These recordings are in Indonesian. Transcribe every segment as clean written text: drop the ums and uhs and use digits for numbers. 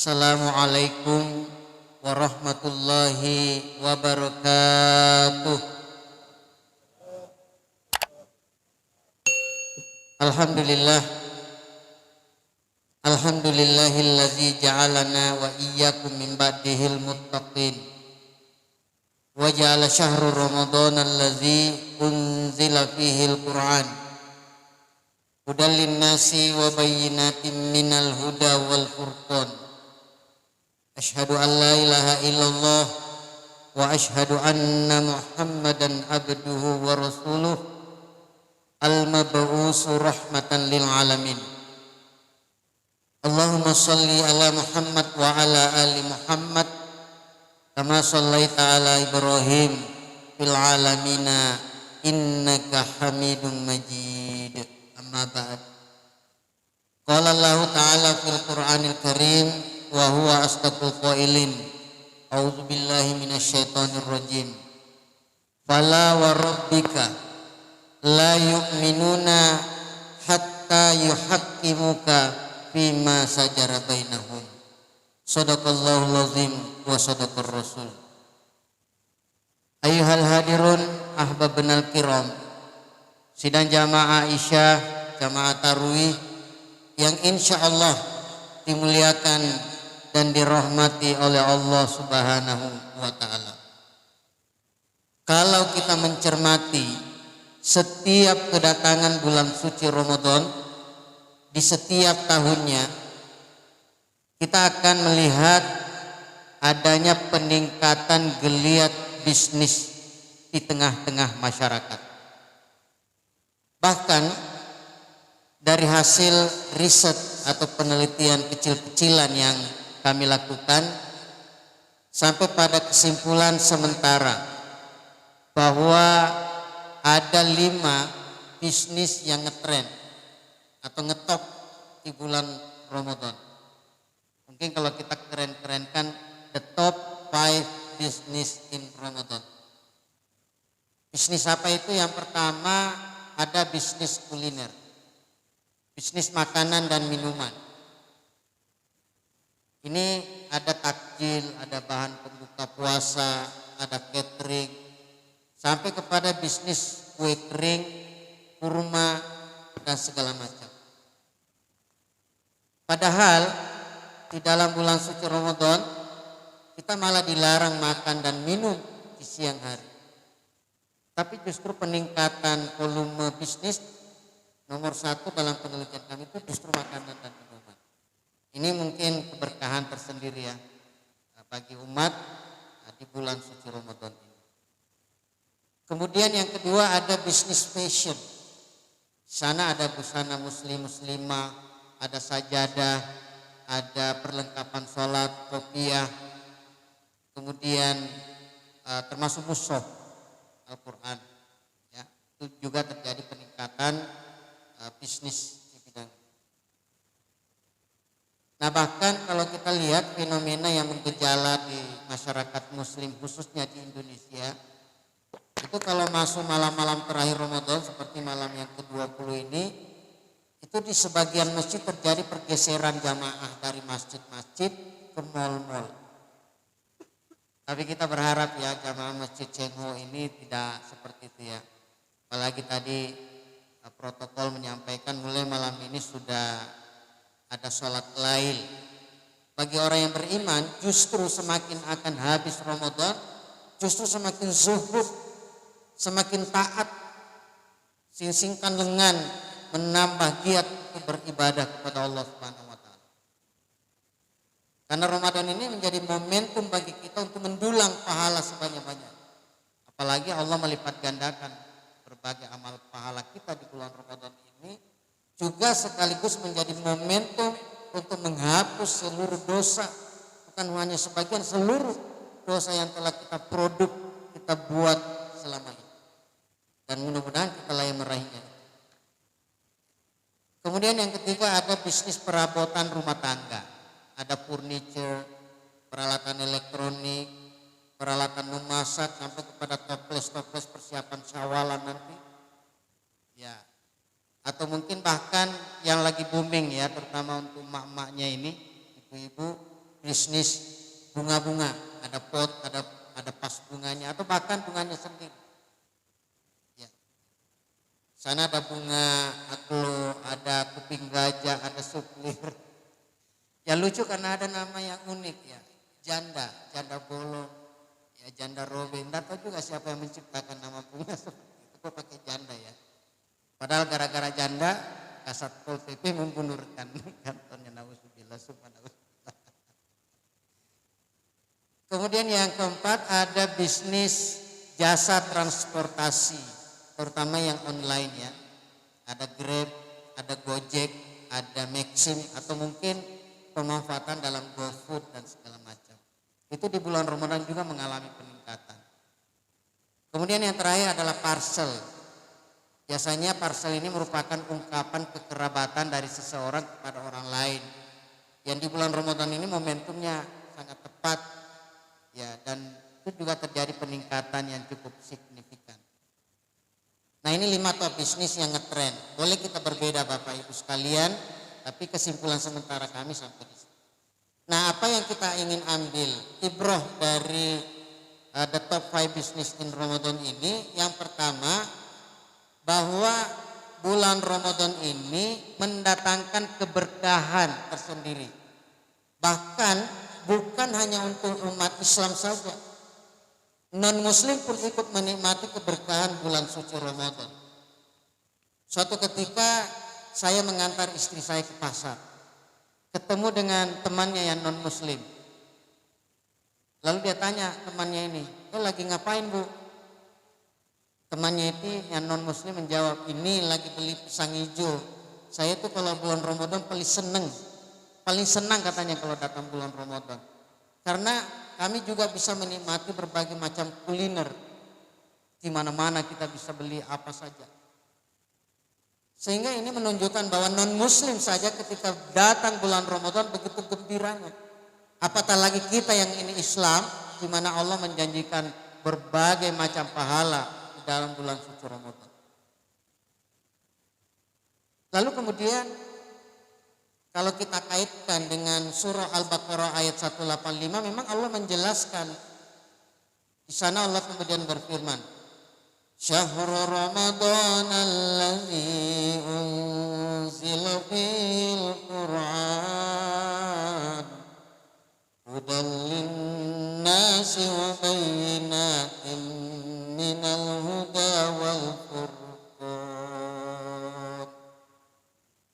Assalamualaikum warahmatullahi wabarakatuh. Alhamdulillah. Alhamdulillahillazi ja'alana wa iyyakum min ba'dihil muttaqin. Wa ja'ala syahrul ramadhan allazi unzila fihil Qur'an hudal linnasi wa bayyinatin minal huda wal furqan. Asyhadu an la ilaha illallah wa asyhadu anna Muhammadan abduhu wa rasuluh al-mab'usu rahmatan lil alamin. Allahumma shalli ala Muhammad wa ala ali Muhammad kama shallaita ala Ibrahim fil alamina innaka Hamidum Majid. Amma ba'd. Qala Allah ta'ala fil Qur'anil Karim wa huwa asdaqul qailin. A'udzu billahi minasyaitonir rajim. Fala wa rabbika la yu'minuna hatta yuhaqqimuka fima sajara bainahum. Shadaqallahul azim wa shadaqar rasul. Ayyuhal hadirun ahbabunal kiram, sidang jamaah Aisyah, jamaah tarawih yang insyaallah dimuliakan dan dirahmati oleh Allah Subhanahu wa taala. Kalau kita mencermati setiap kedatangan bulan suci Ramadan di setiap tahunnya, kita akan melihat adanya peningkatan geliat bisnis di tengah-tengah masyarakat. Bahkan dari hasil riset atau penelitian kecil-kecilan yang kami lakukan, sampai pada kesimpulan sementara bahwa ada 5 bisnis yang ngetrend atau ngetop di bulan Ramadan. Mungkin kalau kita keren-kerenkan, the top 5 business in Ramadan. Bisnis apa itu? Yang pertama ada bisnis kuliner, bisnis makanan dan minuman. Ini ada takjil, ada bahan pembuka puasa, ada catering, sampai kepada bisnis kue kering, kurma, dan segala macam. Padahal di dalam bulan suci Ramadan kita malah dilarang makan dan minum di siang hari. Tapi justru peningkatan volume bisnis nomor 1 dalam penelitian kami itu justru makanan dan minuman. Ini mungkin keberkahan tersendiri ya bagi umat di bulan suci Ramadan ini. Kemudian yang kedua ada bisnis fashion. Di sana ada busana muslimah, ada sajadah, ada perlengkapan sholat, kopiah, kemudian termasuk mushaf Al-Quran. Ya, itu juga terjadi peningkatan bisnis di bidang. Nah, bahkan kalau kita lihat fenomena yang menggejala di masyarakat muslim khususnya di Indonesia, itu kalau masuk malam-malam terakhir Ramadan seperti malam yang ke-20 ini, itu di sebagian masjid terjadi pergeseran jamaah dari masjid-masjid ke mal-mal. Tapi kita berharap ya jamaah masjid Cengho ini tidak seperti itu ya. Apalagi tadi protokol menyampaikan mulai malam ini sudah ada sholat lail. Bagi orang yang beriman justru semakin akan habis Ramadan, justru semakin zuhud, semakin taat, sing-singkan lengan, menambah giat beribadah kepada Allah Subhanahu wa taala. Karena Ramadan ini menjadi momentum bagi kita untuk mendulang pahala sebanyak-banyak. Apalagi Allah melipat gandakan berbagai amal pahala kita di bulan Ramadan ini, juga sekaligus menjadi momentum untuk menghapus seluruh dosa, bukan hanya sebagian, seluruh dosa yang telah kita produk, kita buat selama ini. Dan mudah-mudahan kita layak meraihnya. Kemudian yang ketiga ada bisnis perabotan rumah tangga. Ada furniture, peralatan elektronik, peralatan memasak, sampai kepada toples-toples persiapan syawalan nanti. Ya. Atau mungkin bahkan yang lagi booming ya, terutama untuk emak-emaknya ini, ibu-ibu, bisnis bunga-bunga, ada pot, ada pas bunganya atau bahkan bunganya sendiri. Ya. Sana ada bunga aglo, ada kuping gajah, ada suplir. Ya lucu karena ada nama yang unik ya, janda bolong, ya janda robek. Nggak tahu juga siapa yang menciptakan nama bunga seperti itu, kok pakai janda ya. Padahal gara-gara janda, Kasat Pol PP memundurkan kantornya, nauzubillah subhanallah. Kemudian yang keempat ada bisnis jasa transportasi, terutama yang online ya. Ada Grab, ada Gojek, ada Maxim atau mungkin pemanfaatan dalam GoFood dan segala macam. Itu di bulan Ramadan juga mengalami peningkatan. Kemudian yang terakhir adalah parcel. Biasanya parcel ini merupakan ungkapan kekerabatan dari seseorang kepada orang lain. Yang di bulan Ramadan ini momentumnya sangat tepat ya, dan itu juga terjadi peningkatan yang cukup signifikan. Nah ini 5 top bisnis yang ngetren. Boleh kita berbeda Bapak Ibu sekalian, tapi kesimpulan sementara kami sampai di sini. Nah apa yang kita ingin ambil ibrah dari the top 5 business in Ramadan ini, yang pertama bahwa bulan Ramadan ini mendatangkan keberkahan tersendiri. Bahkan bukan hanya untuk umat Islam saja, non muslim pun ikut menikmati keberkahan bulan suci Ramadan. Suatu ketika saya mengantar istri saya ke pasar, ketemu dengan temannya yang non muslim. Lalu dia tanya temannya ini, lagi ngapain Bu? Temannya itu yang non muslim menjawab, ini lagi beli pisang hijau. Saya tuh kalau bulan Ramadan paling senang katanya kalau datang bulan Ramadan. Karena kami juga bisa menikmati berbagai macam kuliner. Di mana-mana kita bisa beli apa saja. Sehingga ini menunjukkan bahwa non muslim saja ketika datang bulan Ramadan begitu gembiranya. Apatah lagi kita yang ini Islam, di mana Allah menjanjikan berbagai macam pahala di dalam bulan suci Ramadan. Lalu kemudian kalau kita kaitkan dengan surah Al-Baqarah ayat 185, memang Allah menjelaskan. Di sana Allah kemudian berfirman, Syahrul Ramadan allazi unzila fil Qur'an hudan linnasi wa bayyinatin minal huda wal furqan.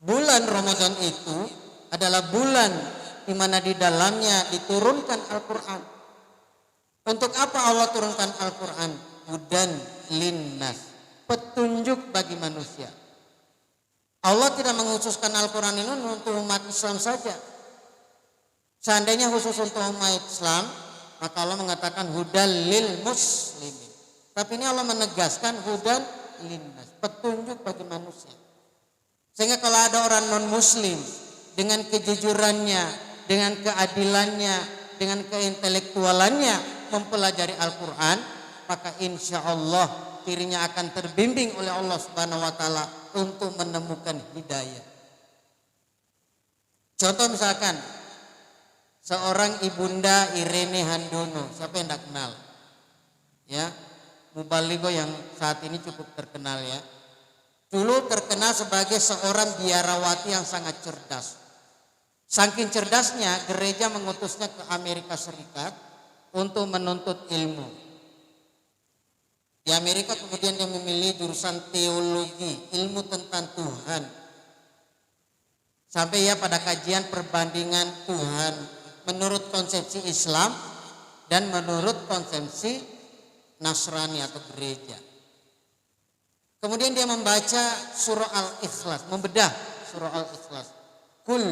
Bulan Ramadan itu adalah bulan di mana di dalamnya diturunkan Al-Quran. Untuk apa Allah turunkan Al-Quran? Hudan linnas, petunjuk bagi manusia. Allah tidak mengkhususkan Al-Quran ini untuk umat Islam saja. Seandainya khusus untuk umat Islam, maka Allah mengatakan hudan lil muslimin. Tapi ini Allah menegaskan hudan linnas, petunjuk bagi manusia. Sehingga kalau ada orang non muslim dengan kejujurannya, dengan keadilannya, dengan keintelektualannya mempelajari Al-Quran, maka insya Allah dirinya akan terbimbing oleh Allah Subhanahu wa Ta'ala untuk menemukan hidayah. Contoh misalkan seorang ibunda Irene Handono, siapa yang tidak kenal? Ya, mubaligo yang saat ini cukup terkenal ya. Dulu terkenal sebagai seorang biarawati yang sangat cerdas. Saking cerdasnya, gereja mengutusnya ke Amerika Serikat untuk menuntut ilmu. Di Amerika kemudian dia memilih jurusan teologi, ilmu tentang Tuhan. Sampai ya pada kajian perbandingan Tuhan menurut konsepsi Islam dan menurut konsepsi Nasrani atau gereja. Kemudian dia membaca surah Al-Ikhlas, membedah surah Al-Ikhlas. Qul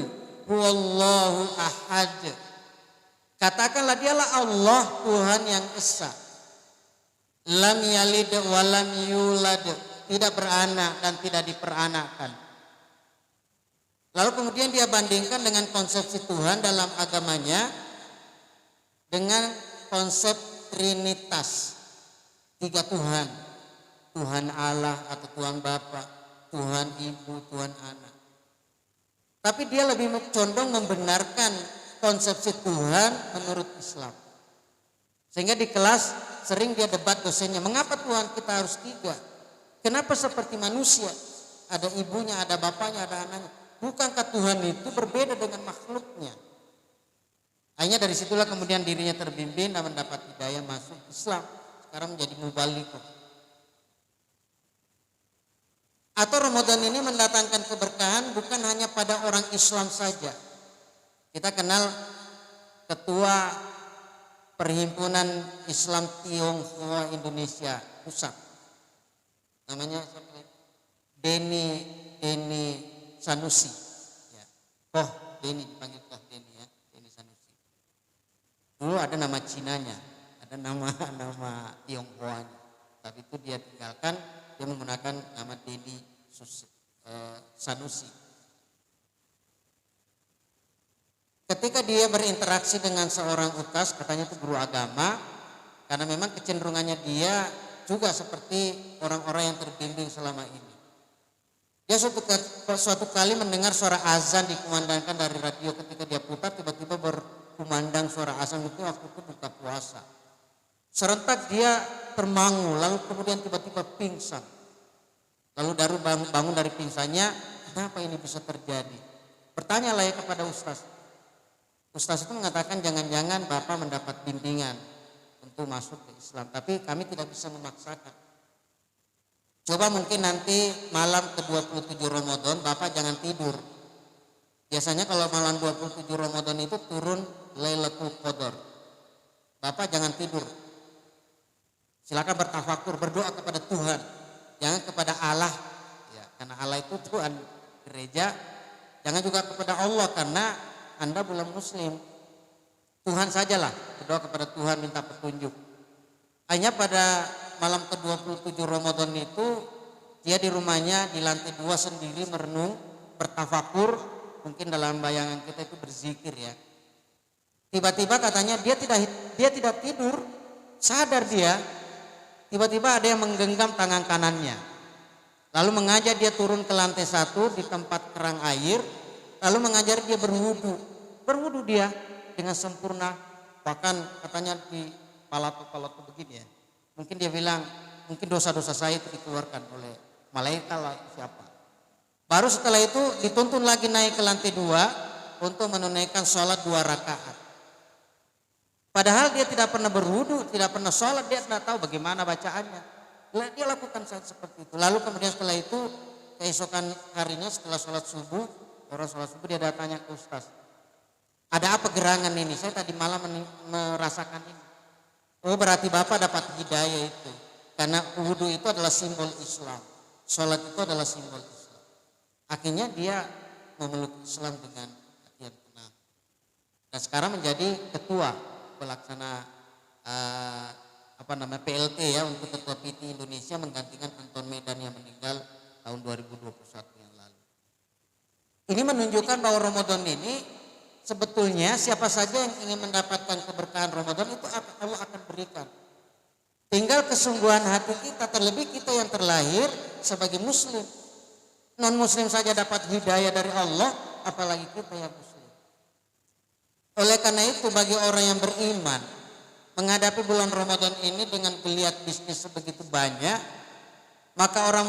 huwallahu ahad. Katakanlah dialah Allah Tuhan yang esa. Lam yalid wa lam yulad, tidak beranak dan tidak diperanakkan. Lalu kemudian dia bandingkan dengan konsepsi Tuhan dalam agamanya dengan konsep Trinitas, 3 Tuhan. Tuhan Allah atau Tuhan Bapa, Tuhan Ibu, Tuhan Anak. Tapi dia lebih condong membenarkan konsepsi Tuhan menurut Islam. Sehingga di kelas sering dia debat dosennya, mengapa Tuhan kita harus 3? Kenapa seperti manusia? Ada ibunya, ada bapaknya, ada anaknya. Bukankah Tuhan itu berbeda dengan makhluknya? Akhirnya dari situlah kemudian dirinya terbimbing dan mendapat hidayah masuk Islam. Sekarang menjadi mubaligh. Atau Ramadan ini mendatangkan keberkahan bukan hanya pada orang Islam saja. Kita kenal ketua Perhimpunan Islam Tionghoa Indonesia Pusat. Namanya Denny Sanusi. Ya. Koh Denny, dipanggil Koh Denny ya, Denny Sanusi. Dulu ada nama Cinanya, ada nama Tionghoanya. Tapi itu dia tinggalkan, dia menggunakan nama Denny Sanusi. Ketika dia berinteraksi dengan seorang ustaz, katanya itu guru agama, karena memang kecenderungannya dia juga seperti orang-orang yang terbimbing selama ini. Dia suatu kali mendengar suara azan dikumandangkan dari radio, ketika dia putar tiba-tiba berkumandang suara azan itu waktu itu buka puasa. Serentak dia termangu, lalu kemudian tiba-tiba pingsan. Lalu bangun dari pingsannya, kenapa ini bisa terjadi? Bertanyalah ya kepada ustaz. Ustaz itu mengatakan jangan-jangan Bapak mendapat bimbingan untuk masuk ke Islam, tapi kami tidak bisa memaksakan. Coba mungkin nanti malam ke-27 Ramadan Bapak jangan tidur. Biasanya kalau malam 27 Ramadan itu turun Lailatul Qadar. Bapak jangan tidur. Silakan bertafakur, berdoa kepada Tuhan, jangan kepada Allah. Ya, karena Allah itu Tuhan gereja. Jangan juga kepada Allah karena Anda belum muslim. Tuhan sajalah, berdoa kepada Tuhan, minta petunjuk. Hanya pada malam ke-27 Ramadan itu dia di rumahnya di lantai 2 sendiri merenung, bertafakur, mungkin dalam bayangan kita itu berzikir ya. Tiba-tiba katanya dia tidak tidur, sadar dia, tiba-tiba ada yang menggenggam tangan kanannya. Lalu mengajak dia turun ke lantai 1 di tempat kerang air, lalu mengajar dia berwudu dia dengan sempurna, bahkan katanya di palato begini ya. Mungkin dia bilang, mungkin dosa-dosa saya itu dikeluarkan oleh malaikat lah siapa. Baru setelah itu dituntun lagi naik ke lantai 2 untuk menunaikan sholat 2 rakaat. Padahal dia tidak pernah berwudu, tidak pernah sholat, dia tidak tahu bagaimana bacaannya. Dia lakukan seperti itu. Lalu kemudian setelah itu keesokan harinya setelah sholat subuh, orang sholat subuh dia datanya ke ustaz. Ada apa gerangan ini? Saya tadi malam merasakan ini. Oh berarti Bapak dapat hidayah itu. Karena wudhu itu adalah simbol Islam. Sholat itu adalah simbol Islam. Akhirnya dia memeluk Islam dengan hati yang tenang. Dan sekarang menjadi ketua pelaksana PLT ya untuk ketua PT Indonesia menggantikan Anton Medan yang meninggal tahun 2021 yang lalu. Ini menunjukkan bahwa Ramadan ini sebetulnya siapa saja yang ingin mendapatkan keberkahan Ramadan itu Allah akan berikan. Tinggal kesungguhan hati kita, terlebih kita yang terlahir sebagai muslim. Non muslim saja dapat hidayah dari Allah, apalagi kita yang muslim. Oleh karena itu bagi orang yang beriman menghadapi bulan Ramadan ini dengan geliat bisnis sebegitu banyak, maka orang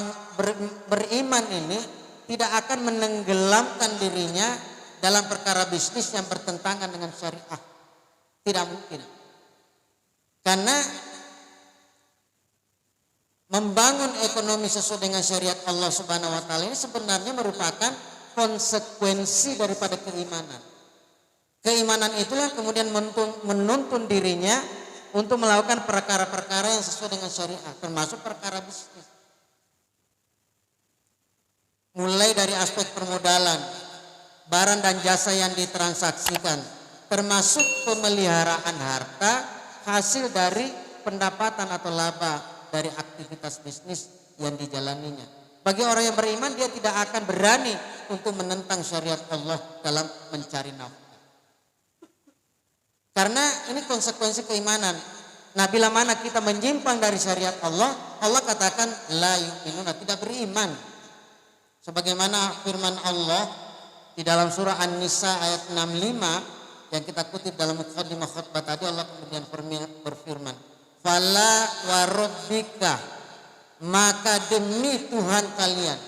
beriman ini tidak akan menenggelamkan dirinya dalam perkara bisnis yang bertentangan dengan syariah. Tidak mungkin. Karena membangun ekonomi sesuai dengan syariat Allah Subhanahu wa taala ini sebenarnya merupakan konsekuensi daripada keimanan. Keimanan itulah kemudian menuntun dirinya untuk melakukan perkara-perkara yang sesuai dengan syariat, termasuk perkara bisnis. Mulai dari aspek permodalan, barang dan jasa yang ditransaksikan, termasuk pemeliharaan harta hasil dari pendapatan atau laba dari aktivitas bisnis yang dijalaninya. Bagi orang yang beriman, dia tidak akan berani untuk menentang syariat Allah dalam mencari nafkah. Karena ini konsekuensi keimanan. Nah, bila mana kita menyimpang dari syariat Allah, Allah katakan la yu'minuna, tidak beriman. Sebagaimana firman Allah di dalam surah An-Nisa ayat 65, yang kita kutip dalam muqaddimah khutbah tadi, Allah kemudian berfirman, "Fala wa rabbika," maka demi Tuhan kalian.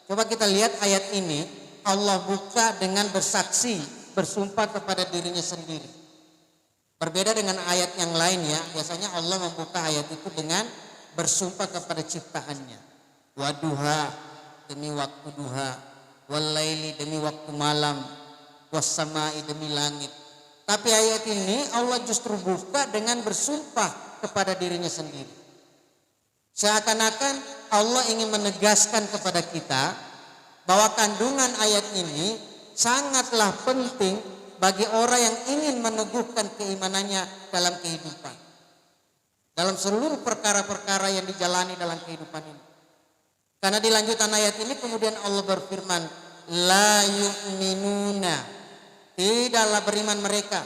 Coba kita lihat ayat ini, Allah buka dengan bersaksi, bersumpah kepada dirinya sendiri. Berbeda dengan ayat yang lain ya, biasanya Allah membuka ayat itu dengan bersumpah kepada ciptaannya. Waduha, demi waktu duha, walaili, demi waktu malam, wassamai, demi langit. Tapi ayat ini Allah justru buka dengan bersumpah kepada dirinya sendiri. Seakan-akan Allah ingin menegaskan kepada kita bahwa kandungan ayat ini sangatlah penting bagi orang yang ingin meneguhkan keimanannya dalam kehidupan, dalam seluruh perkara-perkara yang dijalani dalam kehidupan ini. Karena di lanjutan ayat ini kemudian Allah berfirman, la yu'minuna, tidaklah beriman mereka,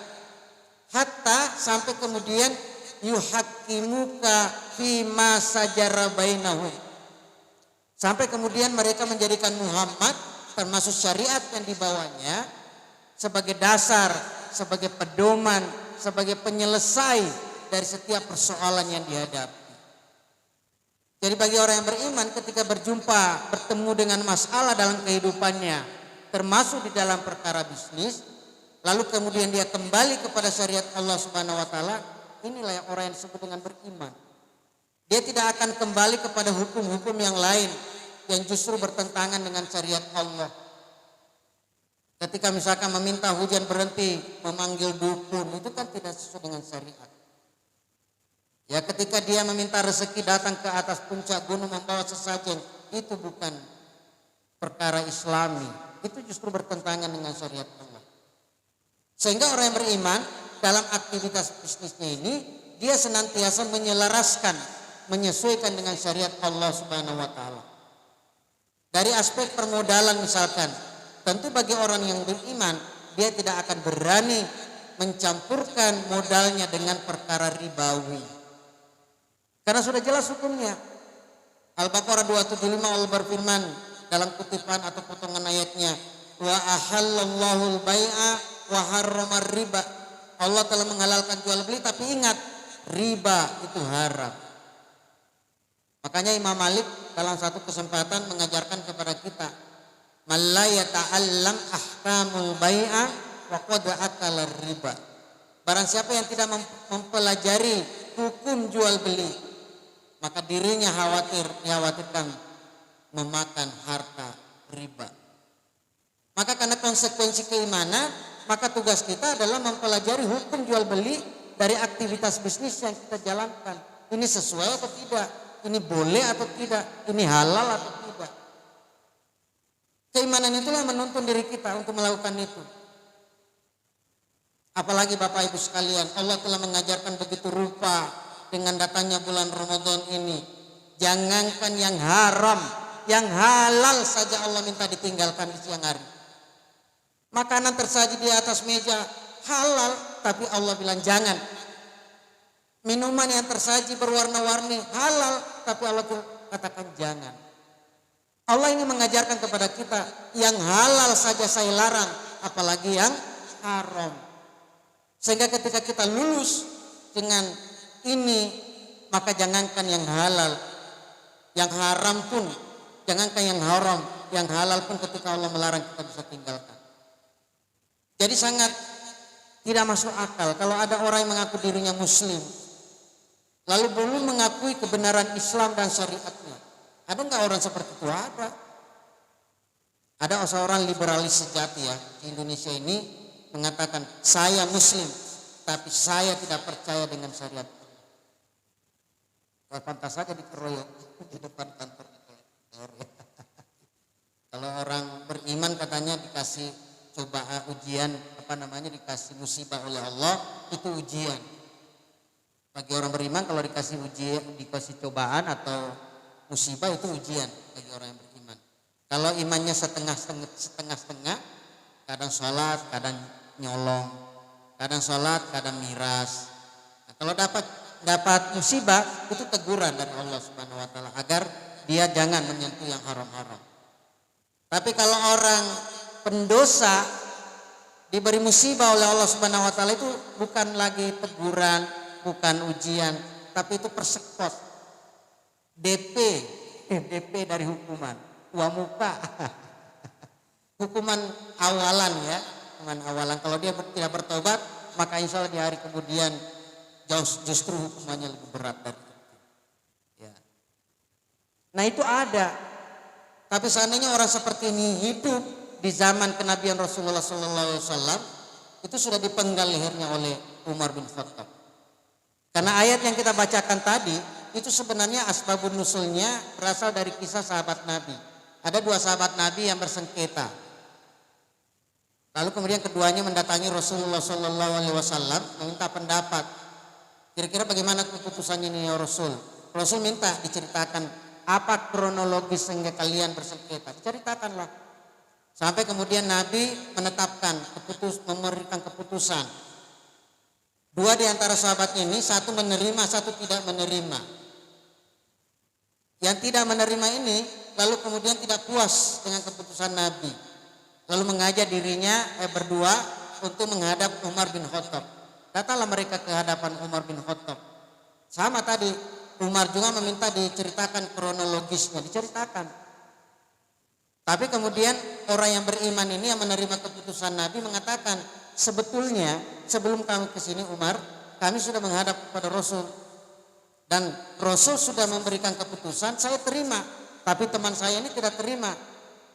hatta sampai kemudian yuhaqqimuka fima sajara bainahum, sampai kemudian mereka menjadikan Muhammad termasuk syariat yang dibawanya sebagai dasar, sebagai pedoman, sebagai penyelesai dari setiap persoalan yang dihadapi. Jadi bagi orang yang beriman ketika berjumpa, bertemu dengan masalah dalam kehidupannya, termasuk di dalam perkara bisnis, lalu kemudian dia kembali kepada syariat Allah Subhanahu wa taala, inilah yang orang yang disebut dengan beriman. Dia tidak akan kembali kepada hukum-hukum yang lain yang justru bertentangan dengan syariat Allah. Ketika misalkan meminta hujan berhenti, memanggil dukun, itu kan tidak sesuai dengan syariat. Ya, ketika dia meminta rezeki datang ke atas puncak gunung membawa sesajen, itu bukan perkara Islami, itu justru bertentangan dengan syariat Allah. Sehingga orang yang beriman dalam aktivitas bisnisnya ini, dia senantiasa menyelaraskan, menyesuaikan dengan syariat Allah Subhanahu wa taala. Dari aspek permodalan misalkan, tentu bagi orang yang beriman, dia tidak akan berani mencampurkan modalnya dengan perkara ribawi. Karena sudah jelas hukumnya. Al-Baqarah 275 Allah berfirman dalam kutipan atau potongan ayatnya, wa ahallallahu al-bai'a wa harramar riba. Allah telah menghalalkan jual beli, tapi ingat, riba itu haram. Makanya Imam Malik dalam satu kesempatan mengajarkan kepada kita, man la yata'allam ahkamul bai'a wa qad akala riba. Barang siapa yang tidak mempelajari hukum jual beli, maka dirinya dikhawatirkan memakan harta riba. Maka karena konsekuensi keimanan, maka tugas kita adalah mempelajari hukum jual beli dari aktivitas bisnis yang kita jalankan. Ini sesuai atau tidak? Ini boleh atau tidak? Ini halal atau tidak? Keimanan itulah menuntun diri kita untuk melakukan itu. Apalagi Bapak Ibu sekalian, Allah telah mengajarkan begitu rupa dengan datangnya bulan Ramadan ini. Jangankan yang haram, yang halal saja Allah minta ditinggalkan di siang hari. Makanan tersaji di atas meja halal, tapi Allah bilang jangan. Minuman yang tersaji berwarna-warni halal, tapi Allah katakan jangan. Allah ingin mengajarkan kepada kita, yang halal saja saya larang, apalagi yang haram. Sehingga ketika kita lulus dengan ini, maka jangankan yang halal, yang haram pun, jangankan yang haram, yang halal pun ketika Allah melarang kita bisa tinggalkan. Jadi sangat tidak masuk akal kalau ada orang yang mengaku dirinya muslim, lalu belum mengakui kebenaran Islam dan syariatnya. Ada enggak orang seperti itu? Ada seorang liberalis sejati ya di Indonesia ini mengatakan, saya muslim, tapi saya tidak percaya dengan syariat. Pantas saja dikeroyok di depan kantor. Kalau orang beriman katanya dikasih ujian, dikasih musibah oleh Allah, itu ujian. Bagi orang beriman kalau dikasih ujian, dikasih cobaan atau musibah, itu ujian bagi orang yang beriman. Kalau imannya setengah-setengah, kadang sholat, kadang nyolong, kadang sholat, kadang miras. Nah, kalau dapat musibah, itu teguran dari Allah Subhanahu wa taala agar dia jangan menyentuh yang haram-haram. Tapi kalau orang pendosa, diberi musibah oleh Allah Subhanahu wa taala itu bukan lagi teguran, bukan ujian, tapi itu persekot. DP, DP dari hukuman, uang muka. Hukuman awalan ya, hukuman awalan. Kalau dia tidak bertobat, maka insya Allah di hari kemudian justru hukumannya lebih berat dari itu. Ya. Nah itu ada. Tapi seandainya orang seperti ini hidup di zaman kenabian Rasulullah SAW, itu sudah dipenggal lehernya oleh Umar bin Khattab. Karena ayat yang kita bacakan tadi itu sebenarnya asbabun nusulnya berasal dari kisah sahabat Nabi. Ada 2 sahabat Nabi yang bersengketa. Lalu kemudian keduanya mendatangi Rasulullah SAW meminta pendapat. Kira-kira bagaimana keputusannya ini ya Rasul? Rasul minta diceritakan apa kronologis sehingga kalian bersengketa. Diceritakanlah. Sampai kemudian Nabi menetapkan, memberikan keputusan. 2 di antara sahabat ini, satu menerima, satu tidak menerima. Yang tidak menerima ini lalu kemudian tidak puas dengan keputusan Nabi. Lalu mengajak dirinya berdua untuk menghadap Umar bin Khattab. Datanglah mereka ke hadapan Umar bin Khattab. Sama tadi, Umar juga meminta diceritakan kronologisnya, diceritakan. Tapi kemudian orang yang beriman ini yang menerima keputusan Nabi mengatakan, sebetulnya sebelum kami ke sini Umar, kami sudah menghadap kepada Rasul. Dan Rasul sudah memberikan keputusan, saya terima. Tapi teman saya ini tidak terima.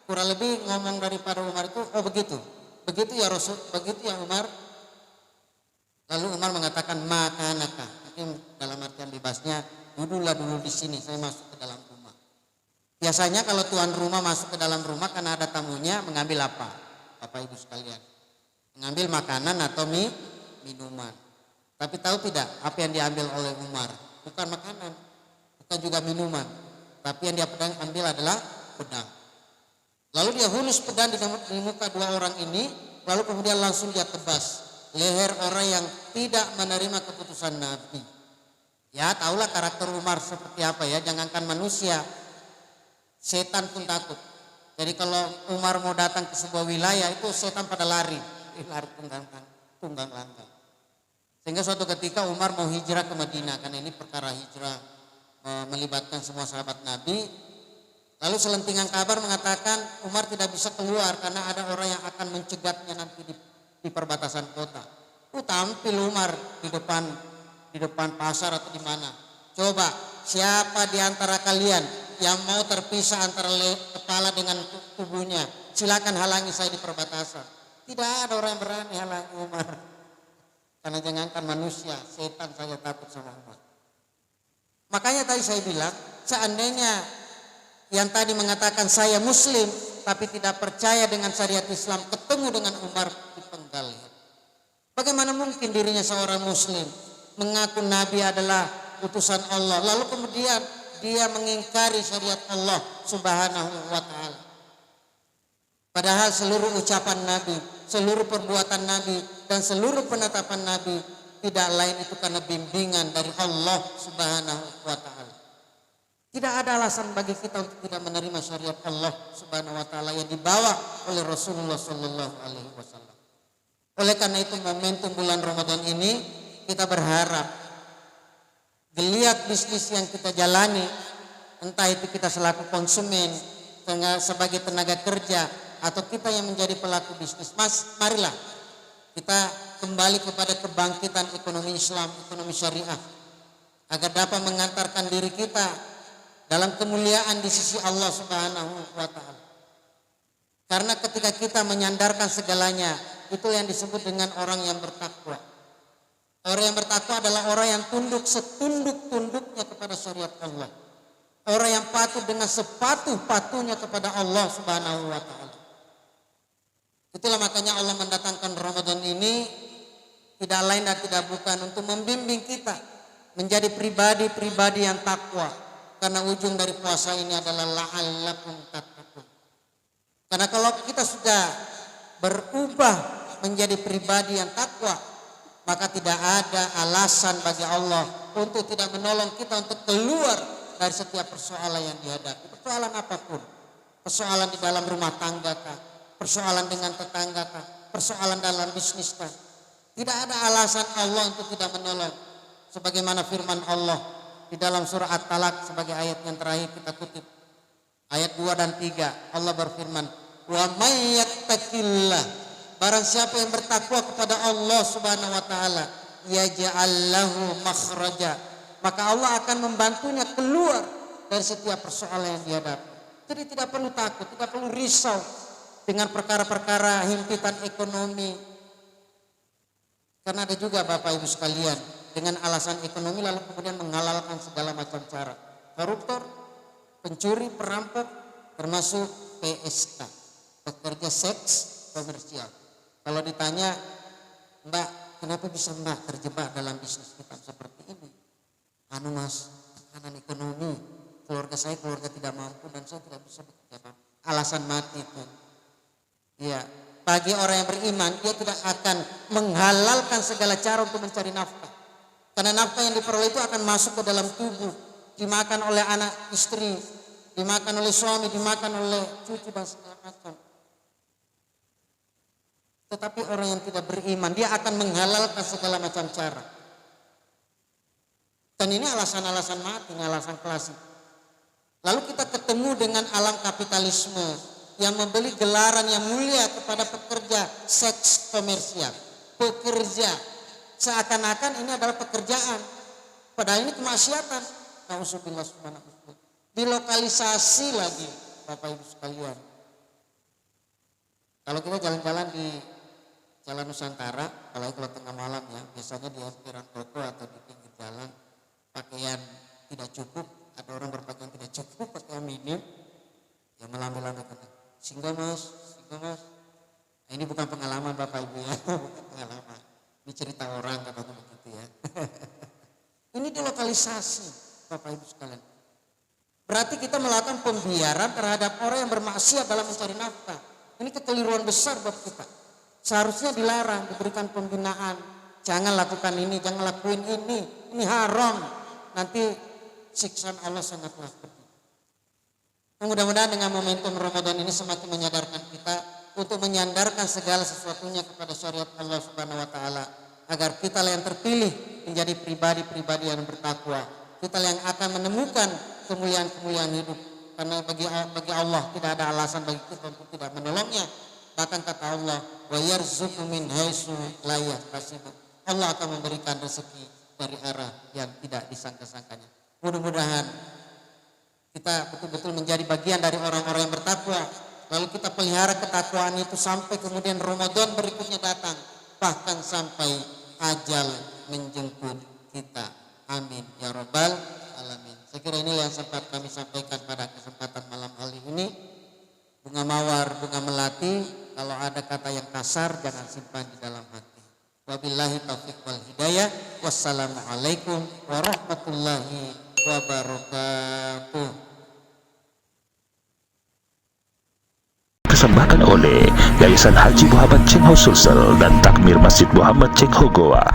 Kurang lebih ngomong daripada Umar itu, oh begitu. Begitu ya Rasul, begitu ya Umar. Lalu Umar mengatakan, makanaka. Mungkin dalam artian bebasnya, duduklah dulu di sini, saya masuk ke dalam rumah. Biasanya kalau tuan rumah masuk ke dalam rumah karena ada tamunya, mengambil apa? Bapak Ibu sekalian. Mengambil makanan atau minuman. Tapi tahu tidak apa yang diambil oleh Umar? Bukan makanan, bukan juga minuman. Tapi yang dia ambil adalah pedang. Lalu dia hulus pedang di muka 2 orang ini, lalu kemudian langsung dia tebas leher orang yang tidak menerima keputusan Nabi. Ya tahulah karakter Umar seperti apa ya, jangankan manusia, setan pun takut. Jadi kalau Umar mau datang ke sebuah wilayah itu setan pada lari tunggang langgang. Sehingga suatu ketika Umar mau hijrah ke Madinah, karena ini perkara hijrah melibatkan semua sahabat Nabi. Lalu selentingan kabar mengatakan Umar tidak bisa keluar karena ada orang yang akan mencegatnya nanti di perbatasan kota. Tampil Umar di depan pasar atau di mana. Coba siapa di antara kalian yang mau terpisah antara kepala dengan tubuhnya, silakan halangi saya di perbatasan. Tidak ada orang yang berani halangi Umar. Karena jangankan manusia, setan saja takut sama Umar. Makanya tadi saya bilang, seandainya yang tadi mengatakan saya muslim tapi tidak percaya dengan syariat Islam ketemu dengan Umar dipenggal. Bagaimana mungkin dirinya seorang muslim mengaku Nabi adalah utusan Allah, lalu kemudian dia mengingkari syariat Allah Subhanahu wa taala. Padahal seluruh ucapan Nabi, seluruh perbuatan Nabi dan seluruh penetapan Nabi tidak lain itu karena bimbingan dari Allah Subhanahu wa taala. Tidak ada alasan bagi kita untuk tidak menerima syariat Allah Subhanahu wa taala yang dibawa oleh Rasulullah sallallahu alaihi wasallam. Oleh karena itu momentum bulan Ramadan ini kita berharap geliat bisnis yang kita jalani, entah itu kita selaku konsumen, sebagai tenaga kerja atau kita yang menjadi pelaku bisnis, marilah kita kembali kepada kebangkitan ekonomi Islam, ekonomi syariah, agar dapat mengantarkan diri kita dalam kemuliaan di sisi Allah Subhanahu wa taala. Karena ketika kita menyandarkan segalanya, itu yang disebut dengan orang yang bertakwa. Orang yang bertakwa adalah orang yang tunduk setunduk-tunduknya kepada syariat Allah. Orang yang patuh dengan sepatuh-patuhnya kepada Allah Subhanahu wa taala. Itulah makanya Allah mendatangkan Ramadan ini tidak lain dan tidak bukan untuk membimbing kita menjadi pribadi-pribadi yang takwa. Karena ujung dari puasa ini adalah la'allakum tattaqun. Karena kalau kita sudah berubah menjadi pribadi yang takwa, maka tidak ada alasan bagi Allah untuk tidak menolong kita untuk keluar dari setiap persoalan yang dihadapi. Persoalan apapun. Persoalan di dalam rumah tangga kah? Persoalan dengan tetangga kah? persoalan dalam bisnis kan. Tidak ada alasan Allah untuk tidak menolong. Sebagaimana firman Allah di dalam surah At-Talaq sebagai ayat yang terakhir kita kutip. Ayat 2 dan 3 Allah berfirman, "Wa may yattaqillah," barang siapa yang bertakwa kepada Allah Subhanahu wa taala, yaj'al lahu makhraja, maka Allah akan membantunya keluar dari setiap persoalan yang dihadapi. Jadi tidak perlu takut, tidak perlu risau dengan perkara-perkara himpitan ekonomi. Karena ada juga Bapak Ibu sekalian dengan alasan ekonomi lalu kemudian menghalalkan segala macam cara. Koruptor, pencuri, perampok, termasuk PSK, pekerja seks komersial. Kalau ditanya, Mbak, kenapa bisa Mbak terjebak dalam bisnis hitam seperti ini? Anu Mas, tekanan ekonomi, keluarga saya keluarga tidak mampu dan saya tidak bisa bekerja. Alasan mati itu. Ya, bagi orang yang beriman dia tidak akan menghalalkan segala cara untuk mencari nafkah. Karena nafkah yang diperoleh itu akan masuk ke dalam tubuh, dimakan oleh anak istri, dimakan oleh suami, dimakan oleh cucu dan segala macam. Tetapi orang yang tidak beriman dia akan menghalalkan segala macam cara. Dan ini alasan-alasan mati, alasan klasik. Lalu kita ketemu dengan alam kapitalisme yang membeli gelaran yang mulia kepada pekerja seks komersial. Pekerja, seakan-akan ini adalah pekerjaan. Padahal ini kemaksiatan. Nauzubillah subhanahu wa ta'ala. Dilokalisasi lagi Bapak Ibu sekalian. Kalau kita jalan-jalan di Jalan Nusantara, apalagi kalau tengah malam ya, biasanya di emperan toko atau di pinggir jalan, pakaian tidak cukup, ada orang berpakaian tidak cukup, pakaian minim, yang melambai-lambai kata, singgah mas. Nah, ini bukan pengalaman Bapak Ibu ya, bukan pengalaman. Ini cerita orang katanya begitu ya. Ini dilokalisasi Bapak Ibu sekalian. Berarti kita melakukan pembiaran terhadap orang yang bermaksiat dalam mencari nafkah. Ini kekeliruan besar buat kita. Seharusnya dilarang, diberikan pembinaan. Jangan lakukan ini, jangan lakuin ini haram. Nanti siksaan Allah sangatlah pedih. Mudah-mudahan dengan momentum Ramadan ini semakin menyadarkan kita untuk menyandarkan segala sesuatunya kepada syariat Allah Subhanahu wa taala, agar kita yang terpilih menjadi pribadi-pribadi yang bertakwa. Kita yang akan menemukan kemuliaan-kemuliaan hidup. Karena bagi Allah tidak ada alasan bagi kita untuk tidak menolongnya. Bahkan kata Allah, wa yarzuqu min haitsu la yahtasib. Allah akan memberikan rezeki dari arah yang tidak disangka-sangkanya. Mudah-mudahan kita betul-betul menjadi bagian dari orang-orang yang bertakwa. Lalu kita pelihara ketakwaan itu sampai kemudian Ramadan berikutnya datang. Bahkan sampai ajal menjemput kita. Amin ya rabbal alamin. Saya kira ini yang sempat kami sampaikan pada kesempatan malam hari ini. Bunga mawar, bunga melati, kalau ada kata yang kasar jangan simpan di dalam hati. Wabillahi taufiq wal hidayah. Wassalamualaikum warahmatullahi wabarakatuh. Persembahkan oleh Yayasan Haji Muhammad Cengho Sulsel dan Takmir Masjid Muhammad Cengho Goa.